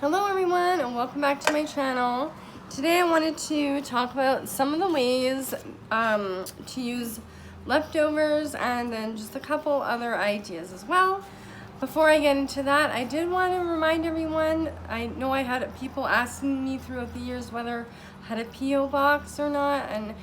Hello everyone and welcome back to my channel. Today I wanted to talk about some of the ways to use leftovers and then just a couple other ideas as well. Before I get into that, I did want to remind everyone, I know I had people asking me throughout the years whether I had a P.O. box or not, and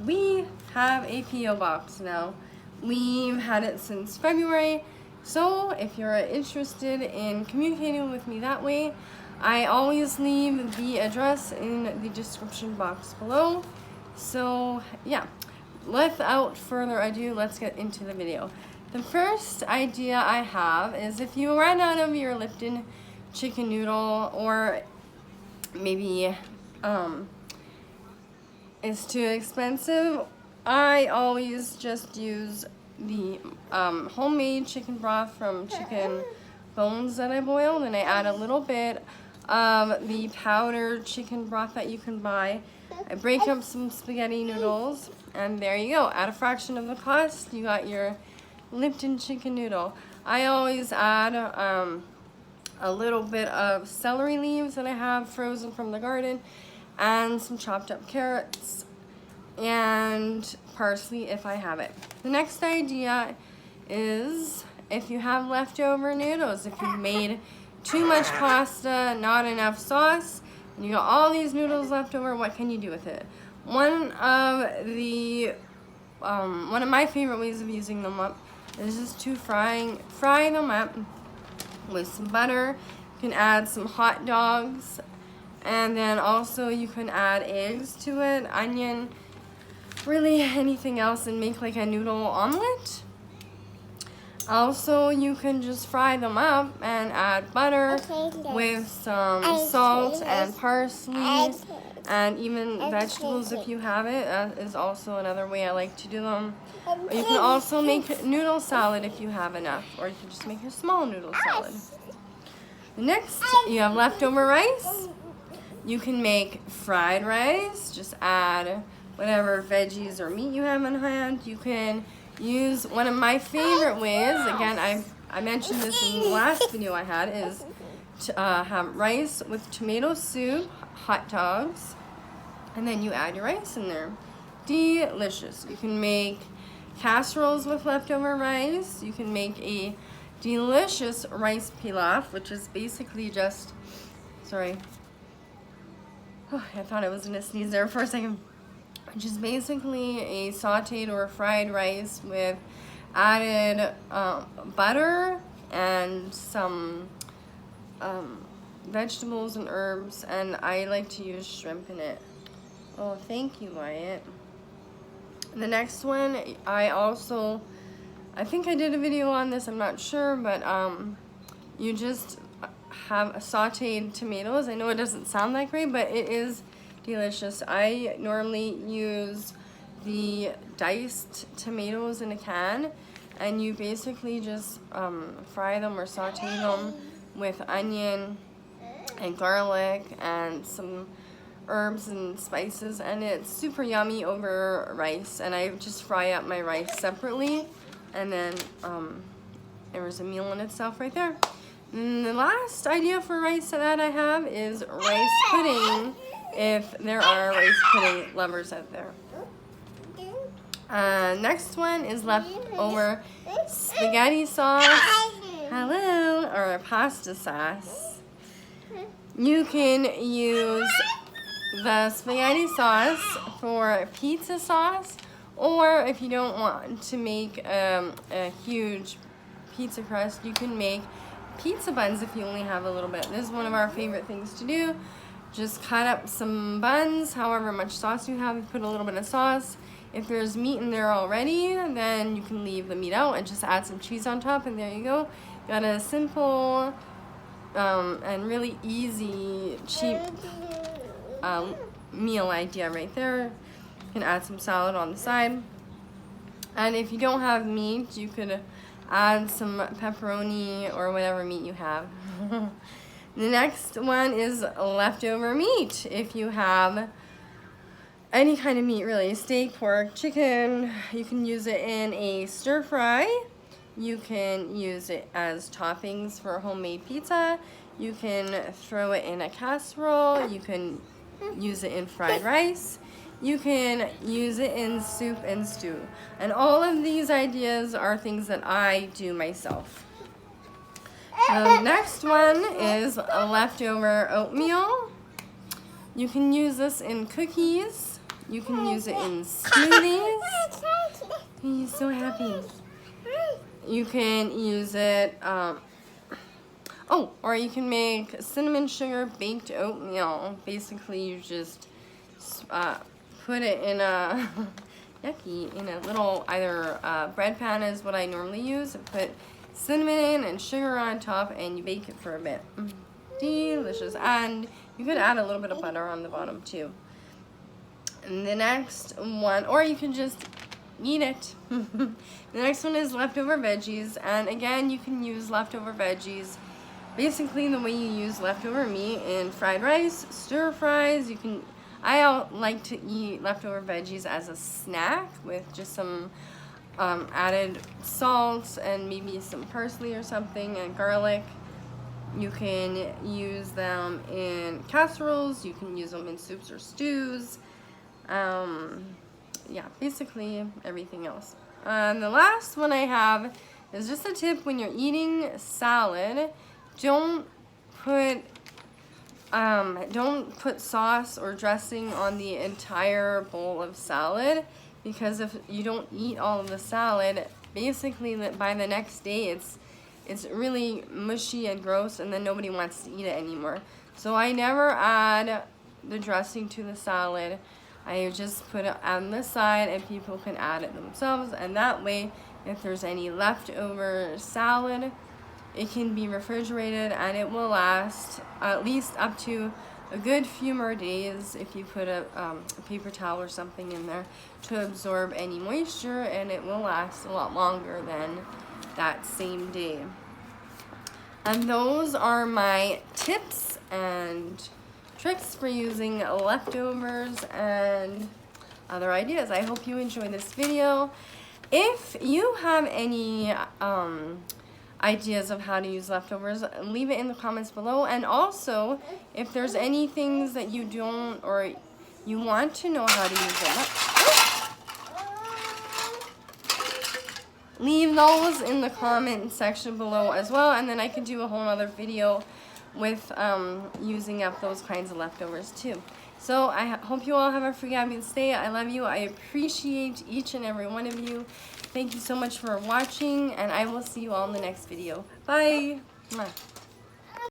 we have a P.O. box now. We've had it since February. So if you're interested in communicating with me that way, I always leave the address in the description box below. So yeah, without further ado, let's get into the video. The first idea I have is if you run out of your Lipton chicken noodle, or maybe it's too expensive, I always just use the homemade chicken broth from chicken bones that I boiled, and I add a little bit of the powdered chicken broth that you can buy. I break up some spaghetti noodles, and there you go. At a fraction of the cost, you got your Lipton chicken noodle. I always add a little bit of celery leaves that I have frozen from the garden, and some chopped up carrots, and parsley if I have it. The next idea is if you have leftover noodles, if you've made too much pasta, not enough sauce, and you got all these noodles left over, what can you do with it? One of my favorite ways of using them up is just to fry them up with some butter. You can add some hot dogs, and then also you can add eggs to it, onion, really anything else, and make like a noodle omelet. Also, you can just fry them up and add butter with some salt and parsley, and even vegetables if you have it. Is also another way I like to do them. Or you can also make noodle salad if you have enough, or you can just make a small noodle salad. Next, you have leftover rice. You can make fried rice. Just add whatever veggies or meat you have on hand. You can use one of my favorite ways, again, I mentioned this in the last video I had, is to have rice with tomato soup, hot dogs, and then you add your rice in there. Delicious. You can make casseroles with leftover rice. You can make a delicious rice pilaf, which is basically just, sorry, I thought I was gonna sneeze there for a second. Which is basically a sauteed or fried rice with added butter and some vegetables and herbs, and I like to use shrimp in it. Oh, thank you, Wyatt. The next one, I think I did a video on this, I'm not sure, but you just have sauteed tomatoes. I know it doesn't sound that great, but it is delicious. I normally use the diced tomatoes in a can, and you basically just fry them or saute them with onion and garlic and some herbs and spices, and it's super yummy over rice. And I just fry up my rice separately, and then there's a meal in itself right there. And the last idea for rice that I have is rice pudding, if there are rice pudding lovers out there. Next one is leftover spaghetti sauce, hello, or pasta sauce. You can use the spaghetti sauce for pizza sauce, or if you don't want to make a huge pizza crust, you can make pizza buns if you only have a little bit. This is one of our favorite things to do. Just cut up some buns, however much sauce you have, you put a little bit of sauce. If there's meat in there already, then you can leave the meat out and just add some cheese on top, and there you go. Got a simple and really easy, cheap meal idea right there. You can add some salad on the side. And if you don't have meat, you could add some pepperoni or whatever meat you have. The next one is leftover meat. If you have any kind of meat, really, steak, pork, chicken, you can use it in a stir fry. You can use it as toppings for homemade pizza. You can throw it in a casserole. You can use it in fried rice. You can use it in soup and stew. And all of these ideas are things that I do myself. The next one is a leftover oatmeal. You can use this in cookies. You can use it in smoothies. He's so happy. You can use it, or you can make cinnamon sugar baked oatmeal. Basically, you just put it in a, in a little, either bread pan is what I normally use, and put cinnamon in and sugar on top, and you bake it for a bit. Delicious. And you could add a little bit of butter on the bottom too. And the next one, or you can just eat it. The next one is leftover veggies, and again, you can use leftover veggies basically the way you use leftover meat in fried rice, stir fries. I like to eat leftover veggies as a snack with just some added salt and maybe some parsley or something and garlic. You can use them in casseroles. You can use them in soups or stews. Yeah, basically everything else. And the last one I have is just a tip when you're eating salad. Don't put sauce or dressing on the entire bowl of salad, because if you don't eat all of the salad, basically by the next day it's really mushy and gross, and then nobody wants to eat it anymore. So I never add the dressing to the salad. I just put it on the side and people can add it themselves, and that way if there's any leftover salad, it can be refrigerated and it will last at least up to a good few more days if you put a paper towel or something in there to absorb any moisture, and it will last a lot longer than that same day. And those are my tips and tricks for using leftovers and other ideas. I hope you enjoyed this video. If you have any ideas of how to use leftovers, leave it in the comments below. And also, if there's any things that you don't or you want to know how to use them, leave those in the comment section below as well, and then I can do a whole other video with using up those kinds of leftovers too. So I hope you all have a frugabulous day. I love you. I appreciate each and every one of you. Thank you so much for watching, and I will see you all in the next video. Bye. Mwah.